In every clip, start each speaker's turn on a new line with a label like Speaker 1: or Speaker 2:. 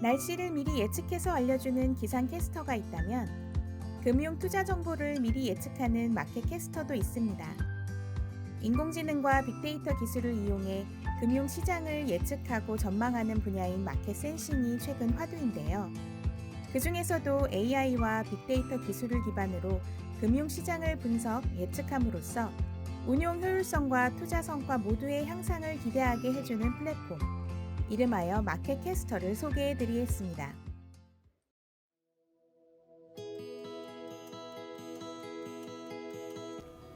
Speaker 1: 날씨를 미리 예측해서 알려주는 기상캐스터가 있다면 금융 투자 정보를 미리 예측하는 마켓캐스터도 있습니다. 인공지능과 빅데이터 기술을 이용해 금융 시장을 예측하고 전망하는 분야인 마켓 센싱이 최근 화두인데요. 그 중에서도 AI와 빅데이터 기술을 기반으로 금융 시장을 분석, 예측함으로써 운용 효율성과 투자 성과 모두의 향상을 기대하게 해주는 플랫폼, 이름하여 마켓캐스터를 소개해드리겠습니다.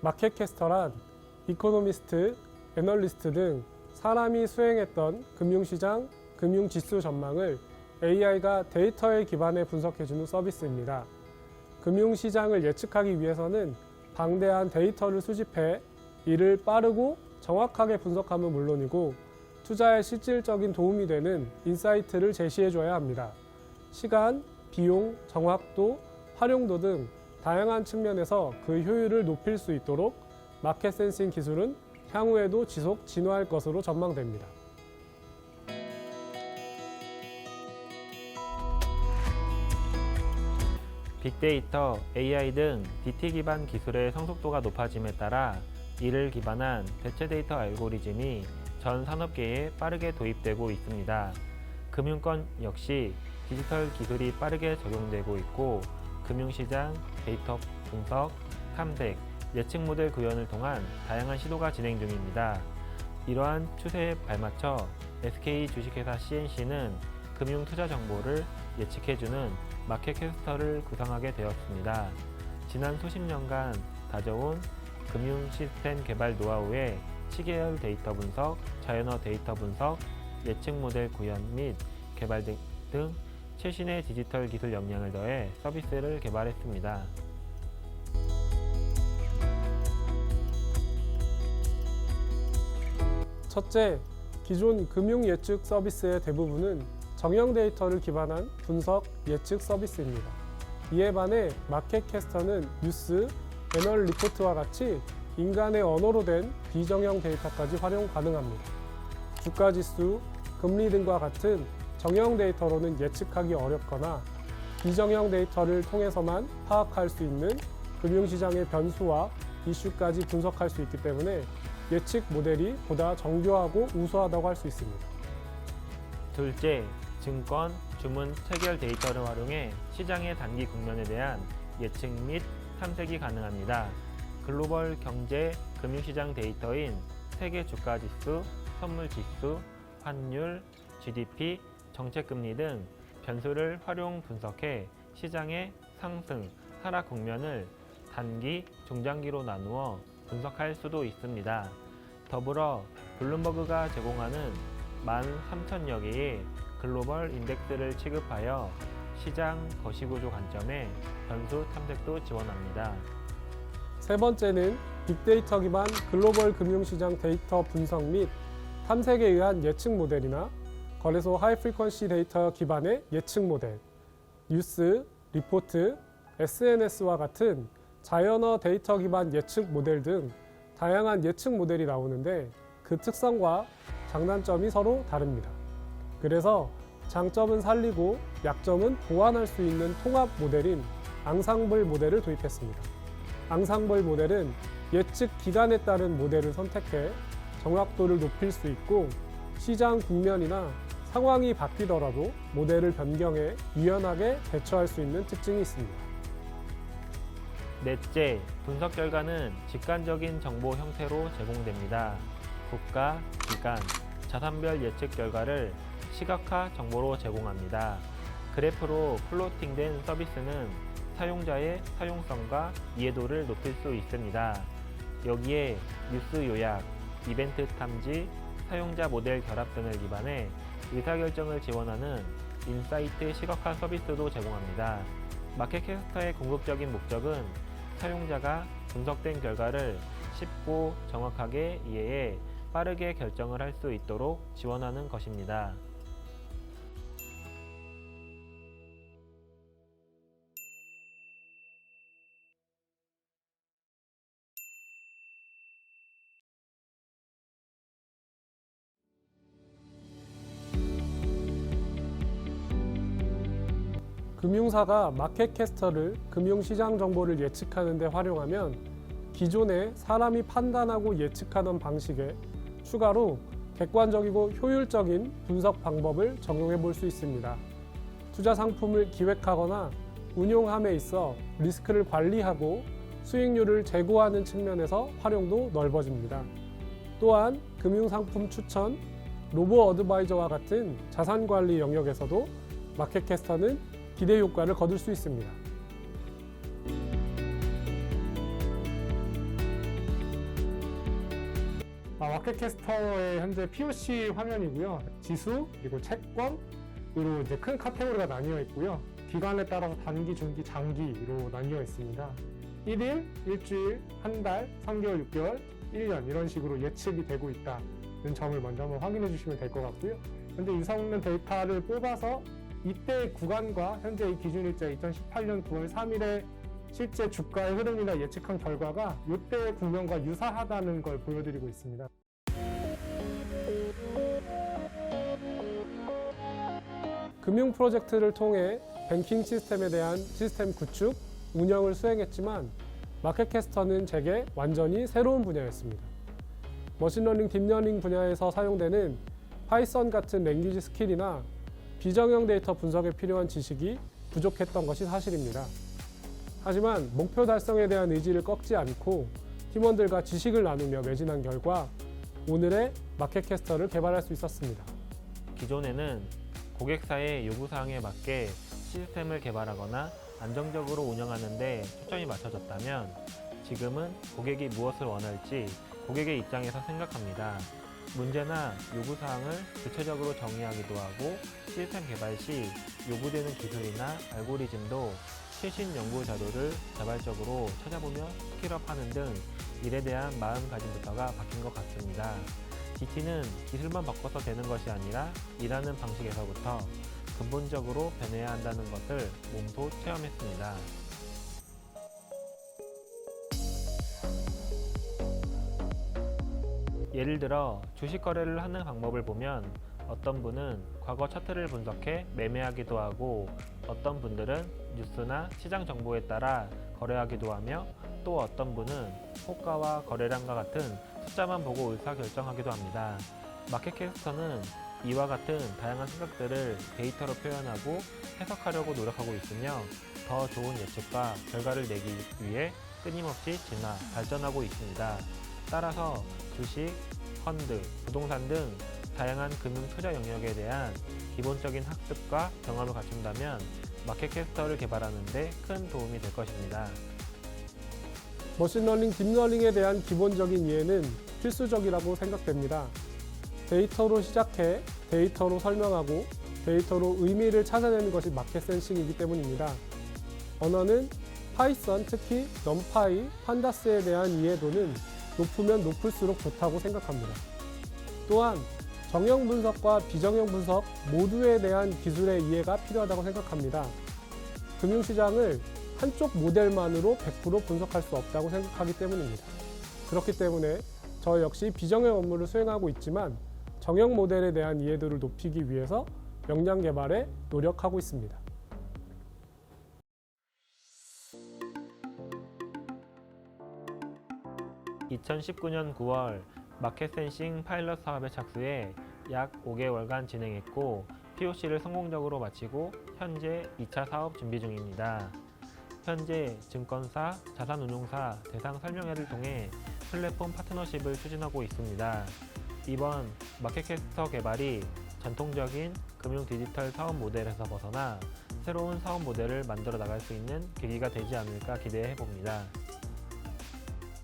Speaker 2: 마켓캐스터란 이코노미스트, 애널리스트 등 사람이 수행했던 금융시장, 금융지수 전망을 AI가 데이터에 기반해 분석해주는 서비스입니다. 금융시장을 예측하기 위해서는 방대한 데이터를 수집해 이를 빠르고 정확하게 분석함은 물론이고 투자에 실질적인 도움이 되는 인사이트를 제시해줘야 합니다. 시간, 비용, 정확도, 활용도 등 다양한 측면에서 그 효율을 높일 수 있도록 마켓 센싱 기술은 향후에도 지속 진화할 것으로 전망됩니다.
Speaker 3: 빅데이터, AI 등 DT 기반 기술의 성숙도가 높아짐에 따라 이를 기반한 대체 데이터 알고리즘이 전 산업계에 빠르게 도입되고 있습니다. 금융권 역시 디지털 기술이 빠르게 적용되고 있고 금융시장, 데이터 분석, 탐색, 예측 모델 구현을 통한 다양한 시도가 진행 중입니다. 이러한 추세에 발맞춰 SK 주식회사 CNC는 금융 투자 정보를 예측해주는 마켓캐스터를 구성하게 되었습니다. 지난 수십 년간 다져온 금융 시스템 개발 노하우에 시계열 데이터 분석, 자연어 데이터 분석, 예측 모델 구현 및 개발 등 최신의 디지털 기술 역량을 더해 서비스를 개발했습니다.
Speaker 2: 첫째, 기존 금융 예측 서비스의 대부분은 정형 데이터를 기반한 분석 예측 서비스입니다. 이에 반해 마켓캐스터는 뉴스, 애널 리포트와 같이 인간의 언어로 된 비정형 데이터까지 활용 가능합니다. 주가지수, 금리 등과 같은 정형 데이터로는 예측하기 어렵거나 비정형 데이터를 통해서만 파악할 수 있는 금융시장의 변수와 이슈까지 분석할 수 있기 때문에 예측 모델이 보다 정교하고 우수하다고 할 수 있습니다.
Speaker 3: 둘째, 증권, 주문, 체결 데이터를 활용해 시장의 단기 국면에 대한 예측 및 탐색이 가능합니다. 글로벌 경제, 금융시장 데이터인 세계 주가지수, 선물지수, 환율, GDP, 정책금리 등 변수를 활용 분석해 시장의 상승, 하락 국면을 단기, 중장기로 나누어 분석할 수도 있습니다. 더불어 블룸버그가 제공하는 13,000여 개의 글로벌 인덱스를 취급하여 시장 거시구조 관점의 변수 탐색도 지원합니다.
Speaker 2: 세 번째는 빅데이터 기반 글로벌 금융시장 데이터 분석 및 탐색에 의한 예측 모델이나 거래소 하이 프리퀀시 데이터 기반의 예측 모델, 뉴스, 리포트, SNS와 같은 자연어 데이터 기반 예측 모델 등 다양한 예측 모델이 나오는데 그 특성과 장단점이 서로 다릅니다. 그래서 장점은 살리고 약점은 보완할 수 있는 통합 모델인 앙상블 모델을 도입했습니다. 앙상블 모델은 예측 기간에 따른 모델을 선택해 정확도를 높일 수 있고 시장 국면이나 상황이 바뀌더라도 모델을 변경해 유연하게 대처할 수 있는 특징이 있습니다.
Speaker 3: 넷째, 분석 결과는 직관적인 정보 형태로 제공됩니다. 국가, 기관, 자산별 예측 결과를 시각화 정보로 제공합니다. 그래프로 플로팅된 서비스는 사용자의 사용성과 이해도를 높일 수 있습니다. 여기에 뉴스 요약, 이벤트 탐지, 사용자 모델 결합 등을 기반해 의사결정을 지원하는 인사이트 시각화 서비스도 제공합니다. 마켓캐스터의 궁극적인 목적은 사용자가 분석된 결과를 쉽고 정확하게 이해해 빠르게 결정을 할 수 있도록 지원하는 것입니다.
Speaker 2: 금융사가 마켓캐스터를 금융시장 정보를 예측하는 데 활용하면 기존에 사람이 판단하고 예측하던 방식에 추가로 객관적이고 효율적인 분석 방법을 적용해 볼 수 있습니다. 투자 상품을 기획하거나 운용함에 있어 리스크를 관리하고 수익률을 제고하는 측면에서 활용도 넓어집니다. 또한 금융상품 추천, 로보 어드바이저와 같은 자산관리 영역에서도 마켓캐스터는 기대 효과를 거둘 수 있습니다. 마켓캐스터의 현재 POC 화면이고요. 지수, 그리고 채권으로 이제 큰 카테고리가 나뉘어 있고요. 기간에 따라서 단기, 중기, 장기로 나뉘어 있습니다. 1일, 일주일, 한 달, 3개월, 6개월, 1년 이런 식으로 예측이 되고 있다는 점을 먼저 한번 확인해 주시면 될 것 같고요. 현재 유사없는 데이터를 뽑아서 이때 구간과 현재 이 기준일자 2018년 9월 3일에 실제 주가의 흐름이나 예측한 결과가 이때의 국면과 유사하다는 걸 보여드리고 있습니다. 금융 프로젝트를 통해 뱅킹 시스템에 대한 시스템 구축, 운영을 수행했지만 마켓캐스터는 제게 완전히 새로운 분야였습니다. 머신러닝, 딥러닝 분야에서 사용되는 파이썬 같은 랭귀지 스킬이나 비정형 데이터 분석에 필요한 지식이 부족했던 것이 사실입니다. 하지만 목표 달성에 대한 의지를 꺾지 않고 팀원들과 지식을 나누며 매진한 결과 오늘의 마켓캐스터를 개발할 수 있었습니다.
Speaker 3: 기존에는 고객사의 요구사항에 맞게 시스템을 개발하거나 안정적으로 운영하는 데 초점이 맞춰졌다면 지금은 고객이 무엇을 원할지 고객의 입장에서 생각합니다. 문제나 요구사항을 구체적으로 정의하기도 하고 시스템 개발 시 요구되는 기술이나 알고리즘도 최신 연구 자료를 자발적으로 찾아보며 스킬업하는 등 일에 대한 마음가짐부터가 바뀐 것 같습니다. DT는 기술만 바꿔서 되는 것이 아니라 일하는 방식에서부터 근본적으로 변해야 한다는 것을 몸소 체험했습니다. 예를 들어 주식 거래를 하는 방법을 보면 어떤 분은 과거 차트를 분석해 매매하기도 하고 어떤 분들은 뉴스나 시장 정보에 따라 거래하기도 하며 또 어떤 분은 호가와 거래량과 같은 숫자만 보고 의사결정하기도 합니다. 마켓캐스터는 이와 같은 다양한 생각들을 데이터로 표현하고 해석하려고 노력하고 있으며 더 좋은 예측과 결과를 내기 위해 끊임없이 진화, 발전하고 있습니다. 따라서 주식, 펀드, 부동산 등 다양한 금융 투자 영역에 대한 기본적인 학습과 경험을 갖춘다면 마켓캐스터를 개발하는 데 큰 도움이 될 것입니다.
Speaker 2: 머신러닝, 딥러닝에 대한 기본적인 이해는 필수적이라고 생각됩니다. 데이터로 시작해 데이터로 설명하고 데이터로 의미를 찾아내는 것이 마켓 센싱이기 때문입니다. 언어는 파이썬, 특히 넘파이, 판다스에 대한 이해도는 높으면 높을수록 좋다고 생각합니다. 또한 정형 분석과 비정형 분석 모두에 대한 기술의 이해가 필요하다고 생각합니다. 금융시장을 한쪽 모델만으로 100% 분석할 수 없다고 생각하기 때문입니다. 그렇기 때문에 저 역시 비정형 업무를 수행하고 있지만 정형 모델에 대한 이해도를 높이기 위해서 역량 개발에 노력하고 있습니다.
Speaker 3: (2019년 9월) 마켓센싱 파일럿 사업에 착수해 약 5개월간 진행했고 POC를 성공적으로 마치고 현재 2차 사업 준비 중입니다. 현재 증권사, 자산운용사 대상 설명회를 통해 플랫폼 파트너십을 추진하고 있습니다. 이번 마켓캐스터 개발이 전통적인 금융 디지털 사업 모델에서 벗어나 새로운 사업 모델을 만들어 나갈 수 있는 계기가 되지 않을까 기대해 봅니다.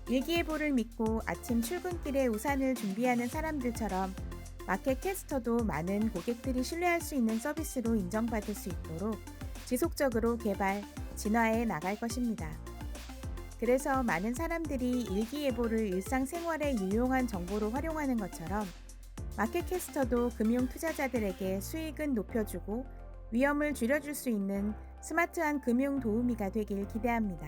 Speaker 1: 일기예보를 믿고 아침 출근길에 우산을 준비하는 사람들처럼 마켓캐스터도 많은 고객들이 신뢰할 수 있는 서비스로 인정받을 수 있도록 지속적으로 개발, 진화해 나갈 것입니다. 그래서 많은 사람들이 일기예보를 일상생활에 유용한 정보로 활용하는 것처럼 마켓캐스터도 금융 투자자들에게 수익은 높여주고 위험을 줄여줄 수 있는 스마트한 금융 도우미가 되길 기대합니다.